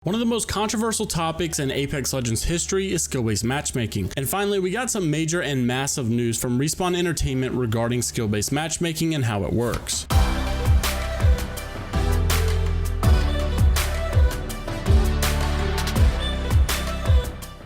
One of the most controversial topics in Apex Legends history is skill-based matchmaking. And finally, we got some major and massive news from Respawn Entertainment regarding skill-based matchmaking and how it works.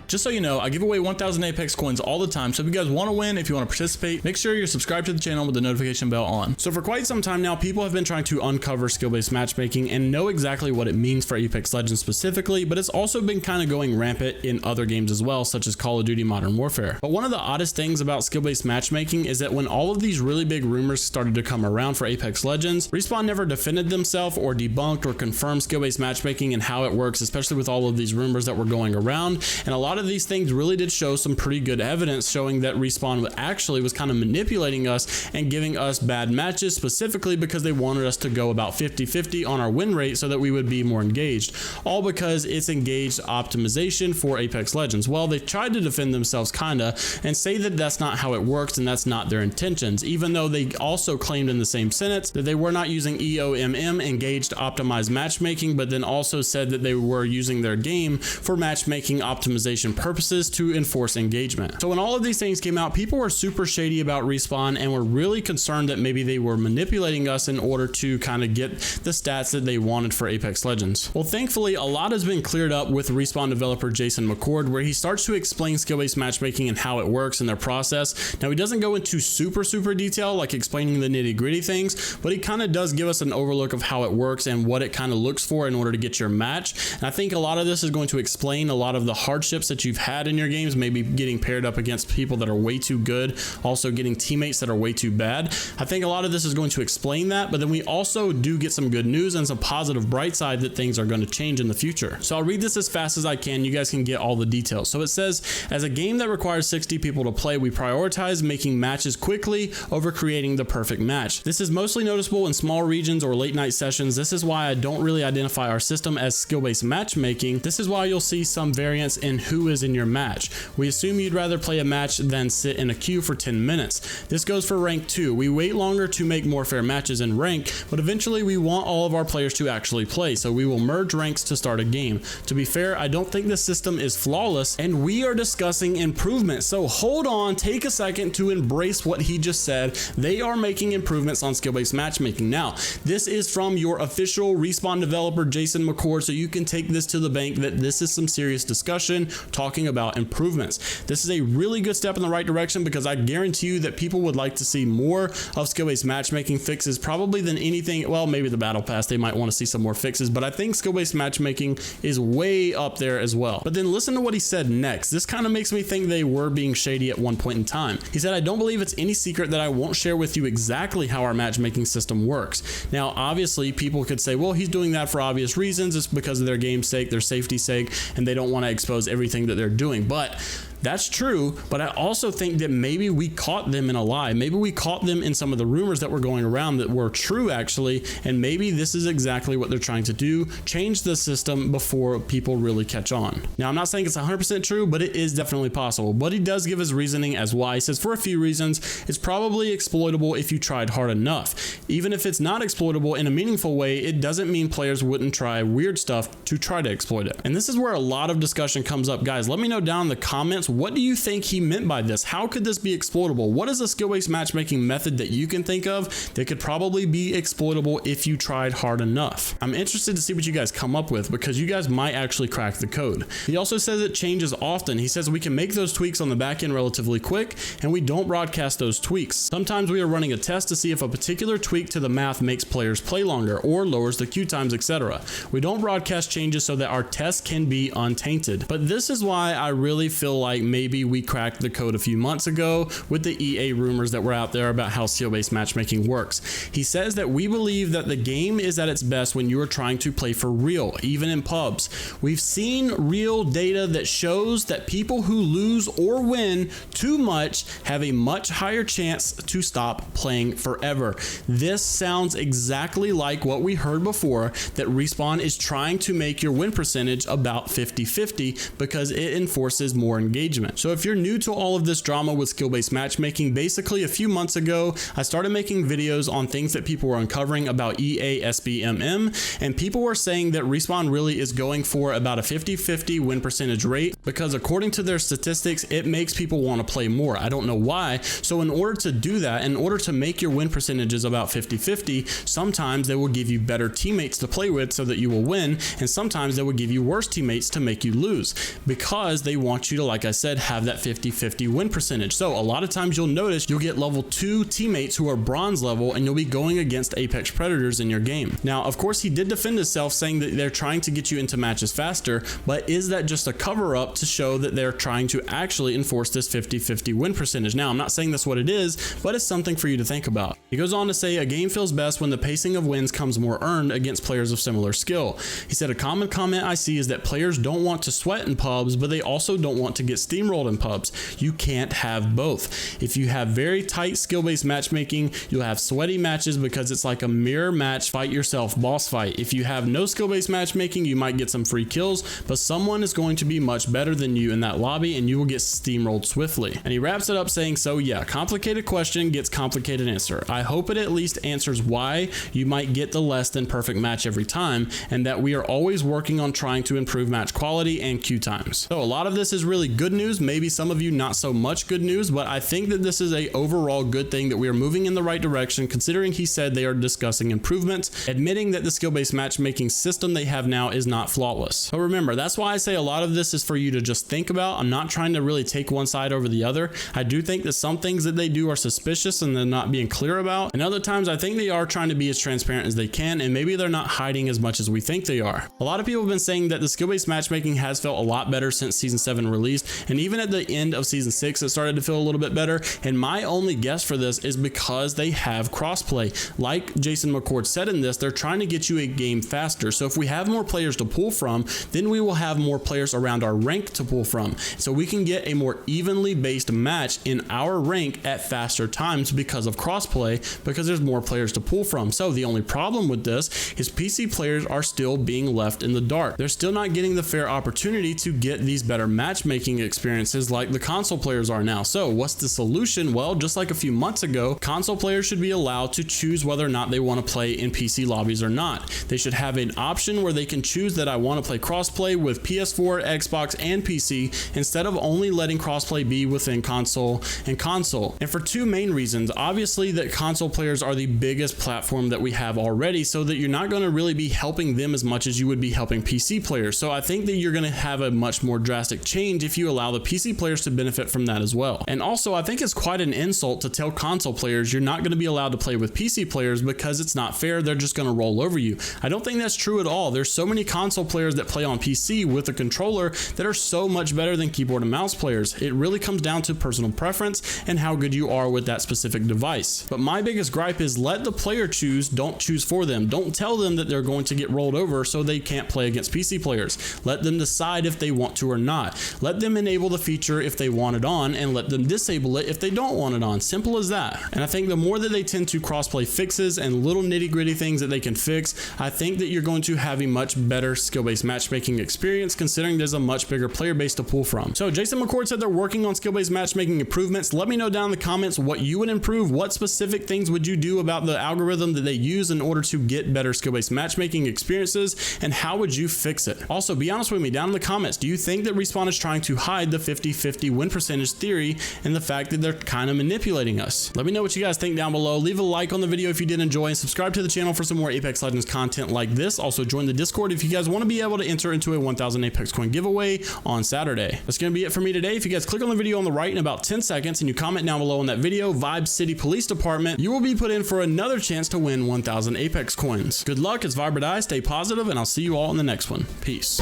Just so you know, I give away 1,000 Apex coins all the time, so if you guys want to win, if you want to participate, make sure you're subscribed to the channel with the notification bell on. So for quite some time now, people have been trying to uncover skill-based matchmaking and know exactly what it means for Apex Legends specifically, but it's also been kind of going rampant in other games as well, such as Call of Duty Modern Warfare. But one of the oddest things about skill-based matchmaking is that when all of these really big rumors started to come around for Apex Legends, Respawn never defended themselves or debunked or confirmed skill-based matchmaking and how it works, especially with all of these rumors that were going around. And a lot of these things really did show some pretty good evidence showing that Respawn actually was kind of manipulating us and giving us bad matches, specifically because they wanted us to go about 50-50 on our win rate so that we would be more engaged, all because it's engaged optimization for Apex Legends. Well, they tried to defend themselves kinda and say that that's not how it works and that's not their intentions, even though they also claimed in the same sentence that they were not using EOMM, engaged optimized matchmaking, but then also said that they were using their game for matchmaking optimization purposes to enforce engagement. So when all of these things came out, people were super shady about Respawn and were really concerned that maybe they were manipulating us in order to kind of get the stats that they wanted for Apex Legends. Well, thankfully, a lot has been cleared up with Respawn developer Jason McCord, where he starts to explain skill-based matchmaking and how it works in their process. Now, he doesn't go into super detail, like explaining the nitty-gritty things, but he kind of does give us an overlook of how it works and what it kind of looks for in order to get your match. And I think a lot of this is going to explain a lot of the hardships that you've had in your games, maybe getting paired up against people that are way too good, also getting teammates that are way too bad. I think a lot of this is going to explain that, but then we also do get some good news and some positive bright side that things are going to change in the future. So I'll read this as fast as I can. You guys can get all the details. So it says, as a game that requires 60 people to play, we prioritize making matches quickly over creating the perfect match. This is mostly noticeable in small regions or late night sessions. This is why I don't really identify our system as skill-based matchmaking. This is why you'll see some variance in who is in your match. We assume you'd rather play a match than sit in a queue for 10 minutes. This goes for rank 2. We wait longer to make more fair matches in rank, but eventually we want all of our players to actually play, so we will merge ranks to start a game. To be fair, I don't think the system is flawless, and we are discussing improvements. So hold on, take a second to embrace what he just said. They are making improvements on skill-based matchmaking. Now, this is from your official Respawn developer, Jason McCord, so you can take this to the bank that this is some serious discussion talking about improvements. This is a really good step in the right direction because I guarantee you that people would like to see more of skill-based matchmaking fixes probably than anything. Well, maybe the battle pass, they might want to see some more fixes, but I think skill-based matchmaking is way up there as well. But then listen to what he said next. This kind of makes me think they were being shady at one point in time. He said, I don't believe it's any secret that I won't share with you exactly how our matchmaking system works. Now, obviously, people could say, well, he's doing that for obvious reasons. It's because of their game's sake, their safety's sake, and they don't want to expose everything that they're doing. But that's true, but I also think that maybe we caught them in a lie. Maybe we caught them in some of the rumors that were going around that were true actually, and maybe this is exactly what they're trying to do, change the system before people really catch on. Now, I'm not saying it's 100% true, but it is definitely possible. But he does give his reasoning as why. He says, for a few reasons, it's probably exploitable if you tried hard enough. Even if it's not exploitable in a meaningful way, it doesn't mean players wouldn't try weird stuff to try to exploit it. And this is where a lot of discussion comes up. Guys, let me know down in the comments, what do you think he meant by this? How could this be exploitable? What is a skill-based matchmaking method that you can think of that could probably be exploitable if you tried hard enough? I'm interested to see what you guys come up with because you guys might actually crack the code. He also says it changes often. He says we can make those tweaks on the back end relatively quick and we don't broadcast those tweaks. Sometimes we are running a test to see if a particular tweak to the math makes players play longer or lowers the queue times, etc. We don't broadcast changes so that our test can be untainted. But this is why I really feel like maybe we cracked the code a few months ago with the EA rumors that were out there about how skill-based matchmaking works. He says that we believe that the game is at its best when you are trying to play for real, even in pubs. We've seen real data that shows that people who lose or win too much have a much higher chance to stop playing forever. This sounds exactly like what we heard before, that Respawn is trying to make your win percentage about 50-50 because it enforces more engagement. engagement. So if you're new to all of this drama with skill-based matchmaking, basically a few months ago, I started making videos on things that people were uncovering about EA SBMM, and people were saying that Respawn really is going for about a 50-50 win percentage rate because according to their statistics, it makes people want to play more. I don't know why. So in order to do that, in order to make your win percentages about 50-50, sometimes they will give you better teammates to play with so that you will win, and sometimes they will give you worse teammates to make you lose because they want you to, like I said, have that 50-50 win percentage. So a lot of times you'll notice you'll get level 2 teammates who are bronze level and you'll be going against Apex Predators in your game. Now, of course, he did defend himself saying that they're trying to get you into matches faster, but is that just a cover up to show that they're trying to actually enforce this 50-50 win percentage? Now, I'm not saying that's what it is, but it's something for you to think about. He goes on to say a game feels best when the pacing of wins comes more earned against players of similar skill. He said a common comment I see is that players don't want to sweat in pubs, but they also don't want to get steamrolled in pubs. You can't have both. If you have very tight skill-based matchmaking, you'll have sweaty matches because it's like a mirror match, fight yourself boss fight. If you have no skill-based matchmaking, you might get some free kills, but someone is going to be much better than you in that lobby and you will get steamrolled swiftly. And he wraps it up saying, so yeah, complicated question gets complicated answer. I hope it at least answers why you might get the less than perfect match every time, and that we are always working on trying to improve match quality and queue times. So a lot of this is really good news, maybe some of you not so much good news, but I think that this is a overall good thing that we are moving in the right direction, considering he said they are discussing improvements, admitting that the skill-based matchmaking system they have now is not flawless. So remember, that's why I say a lot of this is for you to just think about. I'm not trying to really take one side over the other. I do think that some things that they do are suspicious and they're not being clear about, and other times I think they are trying to be as transparent as they can, and maybe they're not hiding as much as we think they are. A lot of people have been saying that the skill-based matchmaking has felt a lot better since season 7 released, and even at the end of season 6 it started to feel a little bit better, and my only guess for this is because they have crossplay. Like Jason McCord said in this, they're trying to get you a game faster. So if we have more players to pull from, then we will have more players around our rank to pull from, so we can get a more evenly based match in our rank at faster times because of crossplay, because there's more players to pull from. So the only problem with this is PC players are still being left in the dark. They're still not getting the fair opportunity to get these better matchmaking experiences like the console players are now. So what's the solution? Well, just like a few months ago, console players should be allowed to choose whether or not they want to play in PC lobbies or not. They should have an option where they can choose that I want to play crossplay with PS4, Xbox, and PC, instead of only letting crossplay be within console and console. And for two main reasons. Obviously, that console players are the biggest platform that we have already, so that you're not going to really be helping them as much as you would be helping PC players. So I think that you're going to have a much more drastic change if you allow the PC players to benefit from that as well. And also, I think it's quite an insult to tell console players you're not going to be allowed to play with PC players because it's not fair. They're just going to roll over you. I don't think that's true at all. There's so many console players that play on PC with a controller that are so much better than keyboard and mouse players. It really comes down to personal preference and how good you are with that specific device. But my biggest gripe is let the player choose, don't choose for them. Don't tell them that they're going to get rolled over so they can't play against PC players. Let them decide if they want to or not. Let them enable the feature if they want it on, and let them disable it if they don't want it on. Simple as that. And I think the more that they tend to crossplay fixes and little nitty-gritty things that they can fix, I think that you're going to have a much better skill-based matchmaking experience, considering there's a much bigger player base to pull from. So Jason McCord said they're working on skill-based matchmaking improvements. Let me know down in the comments what you would improve. What specific things would you do about the algorithm that they use in order to get better skill-based matchmaking experiences, and how would you fix it? Also, be honest with me down in the comments. Do you think that Respawn is trying to hide the 50-50 win percentage theory and the fact that they're kind of manipulating us? Let me know what you guys think down below. Leave a like on the video if you did enjoy, and subscribe to the channel for some more Apex Legends content like this. Also, join the Discord if you guys want to be able to enter into a 1,000 Apex coin giveaway on Saturday. That's going to be it for me today. If you guys click on the video on the right in about 10 seconds and you comment down below on that video, Vibe City Police Department, you will be put in for another chance to win 1,000 Apex coins. Good luck, it's Vibe or Die, stay positive, and I'll see you all in the next one. Peace.